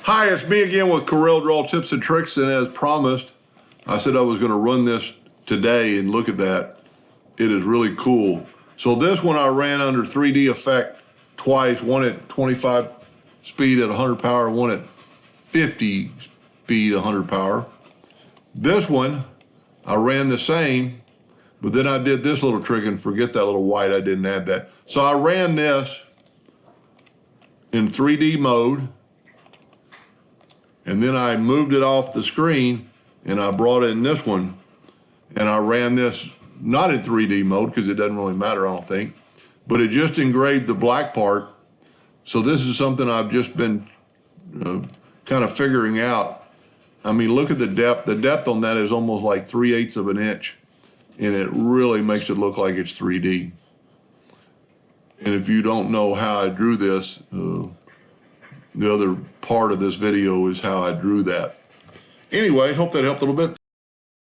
Hi, it's me again with Corel Draw tips and tricks, and as promised, I said I was going to run this today, and look at that. It is really cool. So this one I ran under 3D effect twice, one at 25 speed at 100 power, one at 50 speed 100 power. This one I ran the same, but then I did this little trick, and forget that little white, I didn't add that. So I ran this in 3D mode, and then I moved it off the screen and I brought in this one, and I ran this not in 3D mode because it doesn't really matter, I don't think, but it just engraved the black part. So this is something I've just been kind of figuring out. I mean, look at the depth. The depth on that is almost like 3/8 of an inch, and it really makes it look like it's 3D. And if you don't know how I drew this, the other part of this video is how I drew that. Anyway, hope that helped a little bit.